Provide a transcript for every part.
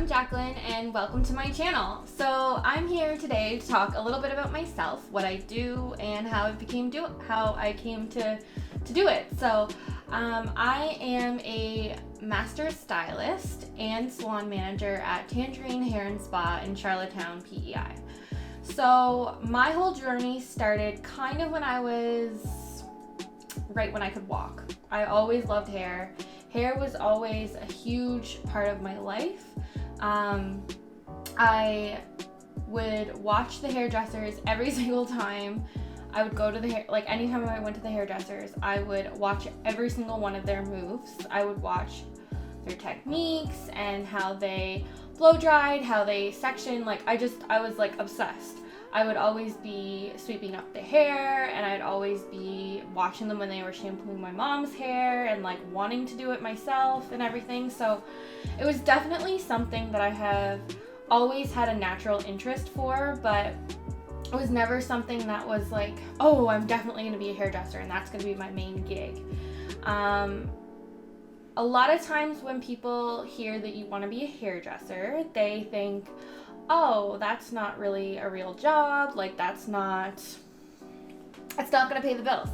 Jacqueline and welcome to my channel. So I'm here today to talk a little bit about myself, what I do, and how I came to do it. So I am a master stylist and salon manager at Tangerine Hair and Spa in Charlottetown, PEI. So my whole journey started kind of when I was right when I could walk. I always loved hair. Hair was always a huge part of my life. I would watch the hairdressers every single time I would go to the anytime I went to the hairdressers, I would watch every single one of their moves. I would watch their techniques and how they blow dried, how they section. I was obsessed. I would always be sweeping up the hair, and I'd always be watching them when they were shampooing my mom's hair and wanting to do it myself and everything. So it was definitely something that I have always had a natural interest for, but it was never something that was oh, I'm definitely going to be a hairdresser and that's going to be my main gig. A lot of times when people hear that you want to be a hairdresser, they think, oh, that's not really a real job, it's not gonna pay the bills.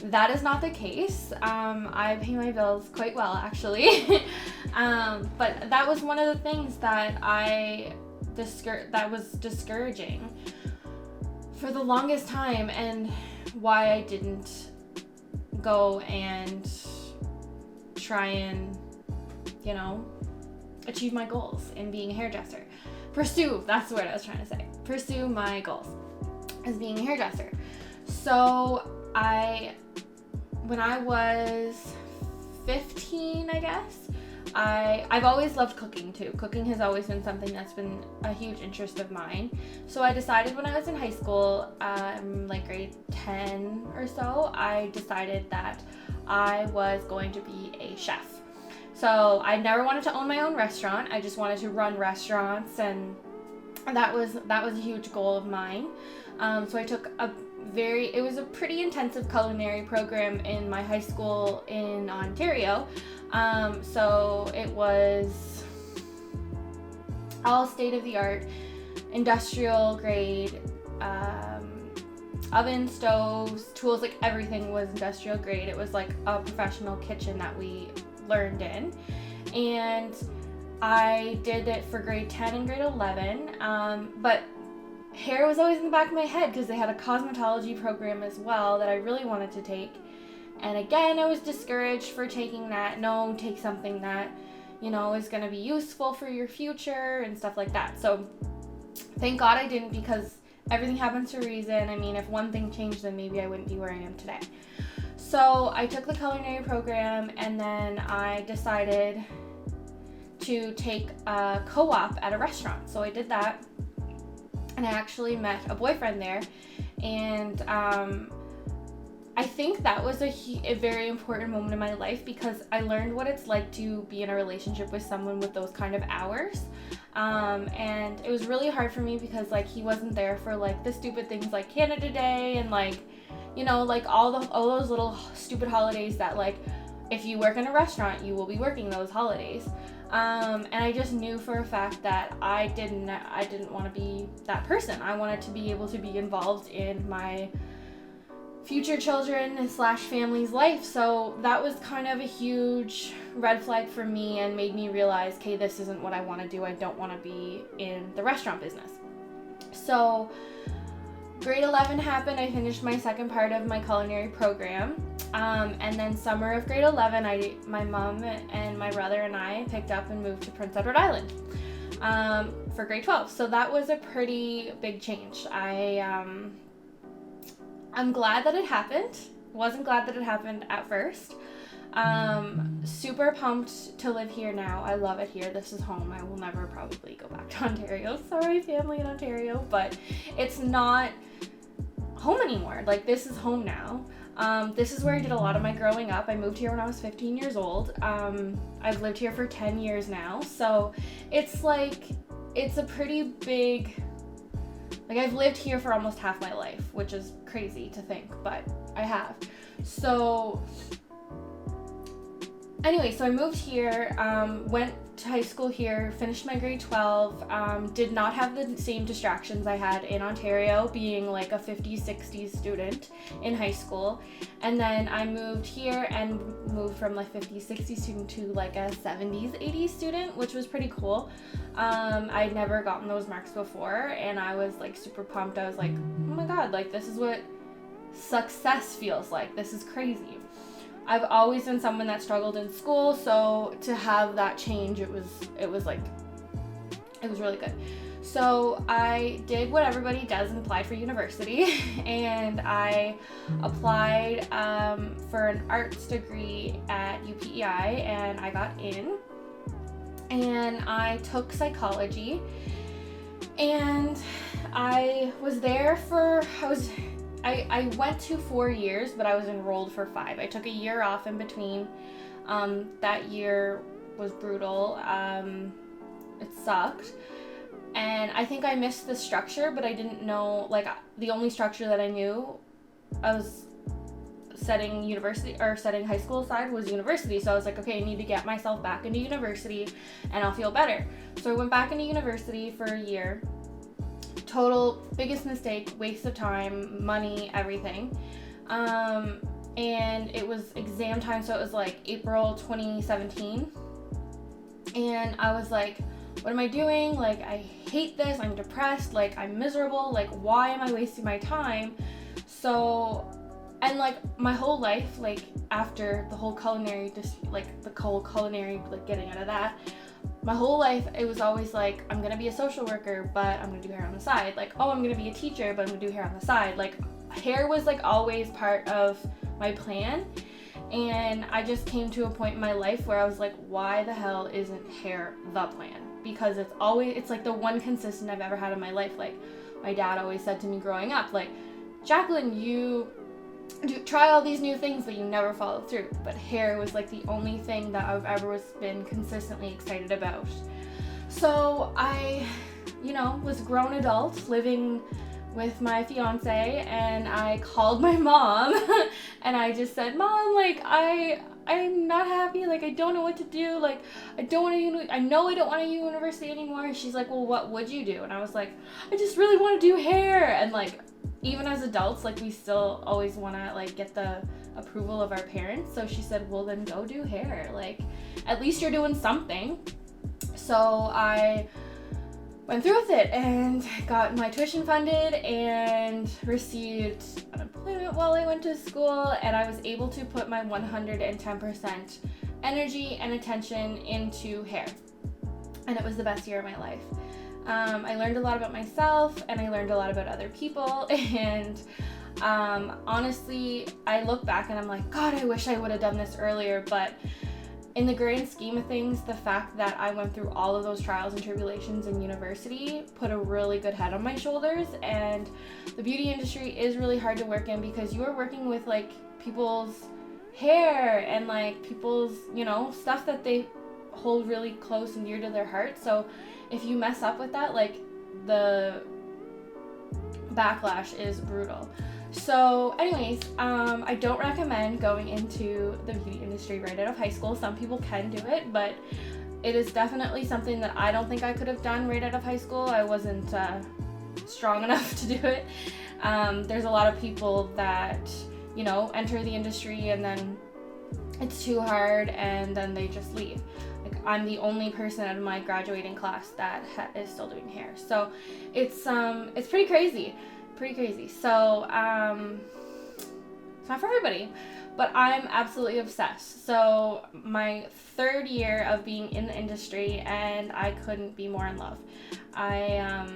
That is not the case. I pay my bills quite well, actually. But that was one of the things that that was discouraging for the longest time, and why I didn't go and try and, achieve my goals in being a hairdresser. That's the word I was trying to say. Pursue my goals as being a hairdresser. So when I was 15, I guess, I've always loved cooking too. Cooking has always been something that's been a huge interest of mine. So I decided when I was in high school, grade 10 or so, I decided that I was going to be a chef. So I never wanted to own my own restaurant. I just wanted to run restaurants, and that was a huge goal of mine. So I took it was a pretty intensive culinary program in my high school in Ontario. So it was all state-of-the-art, industrial grade, oven, stoves, tools, everything was industrial grade. It was a professional kitchen that we learned in, and I did it for grade 10 and grade 11, but hair was always in the back of my head because they had a cosmetology program as well that I really wanted to take, and again I was discouraged for taking that. No, take something that is going to be useful for your future and stuff like that. So thank God I didn't, because everything happens for a reason. I mean, if one thing changed, then maybe I wouldn't be where I am today. So I took the culinary program, and then I decided to take a co-op at a restaurant. So I did that, and I actually met a boyfriend there, and I think that was a very important moment in my life, because I learned what it's like to be in a relationship with someone with those kind of hours. And it was really hard for me because he wasn't there for the stupid things like Canada Day and all those little stupid holidays that if you work in a restaurant, you will be working those holidays. And I just knew for a fact that I didn't want to be that person. I wanted to be able to be involved in my future children / family's life. So that was kind of a huge red flag for me, and made me realize, okay, this isn't what I want to do. I don't want to be in the restaurant business. So grade 11 happened. I finished my second part of my culinary program. And then summer of grade 11, my mom and my brother and I picked up and moved to Prince Edward Island for grade 12. So that was a pretty big change. I'm glad that it happened. Wasn't glad that it happened at first. Super pumped to live here now. I love it here. This is home. I will never probably go back to Ontario. Sorry, family in Ontario, but it's not home anymore. This is home now. This is where I did a lot of my growing up. I moved here when I was 15 years old. I've lived here for 10 years now. So it's a pretty big, I've lived here for almost half my life, which is crazy to think, but I have. So anyway, so I moved here, went to high school here, finished my grade 12, did not have the same distractions I had in Ontario, being like a 50s, 60s student in high school. And then I moved here and moved from like 50s, 60s student to like a 70s, 80s student, which was pretty cool. I'd never gotten those marks before, and I was like super pumped. I was like, oh my god, like this is what success feels like. This is crazy. I've always been someone that struggled in school, so to have that change, it was really good. So I did what everybody does and applied for university, and I applied for an arts degree at UPEI, and I got in, and I took psychology, and I was there for, I went to 4 years, but I was enrolled for 5. I took a year off in between. That year was brutal. It sucked. And I think I missed the structure, but I didn't know, like, the only structure that I knew, I was setting high school aside, was university. So I was like, okay, I need to get myself back into university and I'll feel better. So I went back into university for a year. Total biggest mistake, waste of time, money, everything. And it was exam time, so it was like April 2017. And I was like, what am I doing? Like, I hate this, I'm depressed, like, I'm miserable, like, why am I wasting my time? So, and like, my whole life, like, after the whole culinary, getting out of that, my whole life, it was always like, I'm gonna be a social worker, but I'm gonna do hair on the side. Like, oh, I'm gonna be a teacher, but I'm gonna do hair on the side. Like, hair was like always part of my plan. And I just came to a point in my life where I was like, why the hell isn't hair the plan? Because it's like the one consistent I've ever had in my life. Like, my dad always said to me growing up, like, Jacqueline, you try all these new things, but you never follow through. But hair was like the only thing that I've ever been consistently excited about. So I, was a grown adult living with my fiance, and I called my mom and I just said, Mom, like, I'm not happy, like, I don't know what to do, like, I know I don't want to do university anymore. And she's like, well, what would you do? And I was like, I just really want to do hair. And like, even as adults, like, we still always want to like get the approval of our parents. So she said, well, then go do hair, like, at least you're doing something. So I went through with it and got my tuition funded and received unemployment while I went to school, and I was able to put my 110% energy and attention into hair, and it was the best year of my life. I learned a lot about myself, and I learned a lot about other people, and honestly, I look back and I'm like, God, I wish I would have done this earlier. But in the grand scheme of things, the fact that I went through all of those trials and tribulations in university put a really good head on my shoulders. And the beauty industry is really hard to work in, because you are working with like people's hair and like people's, stuff that they hold really close and dear to their heart. So if you mess up with that, like, the backlash is brutal. So anyways, I don't recommend going into the beauty industry right out of high school. Some people can do it, but it is definitely something that I don't think I could have done right out of high school. I wasn't strong enough to do it. There's a lot of people that, enter the industry and then it's too hard and then they just leave. Like, I'm the only person out of my graduating class that is still doing hair. So it's pretty crazy. So it's not for everybody, but I'm absolutely obsessed. So my 3rd year of being in the industry, and I couldn't be more in love. I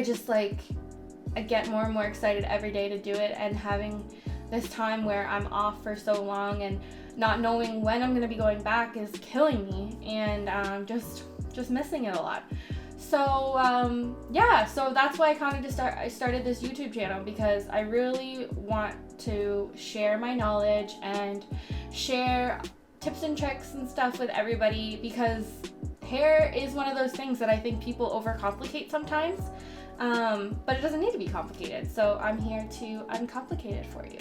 just like, I get more and more excited every day to do it, and having this time where I'm off for so long and not knowing when I'm going to be going back is killing me, and just missing it a lot. So so that's why I started this YouTube channel, because I really want to share my knowledge and share tips and tricks and stuff with everybody, because hair is one of those things that I think people overcomplicate sometimes, but it doesn't need to be complicated. So I'm here to uncomplicate it for you.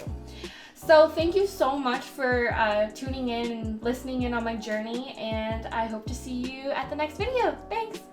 So thank you so much for tuning in and listening in on my journey, and I hope to see you at the next video. Thanks!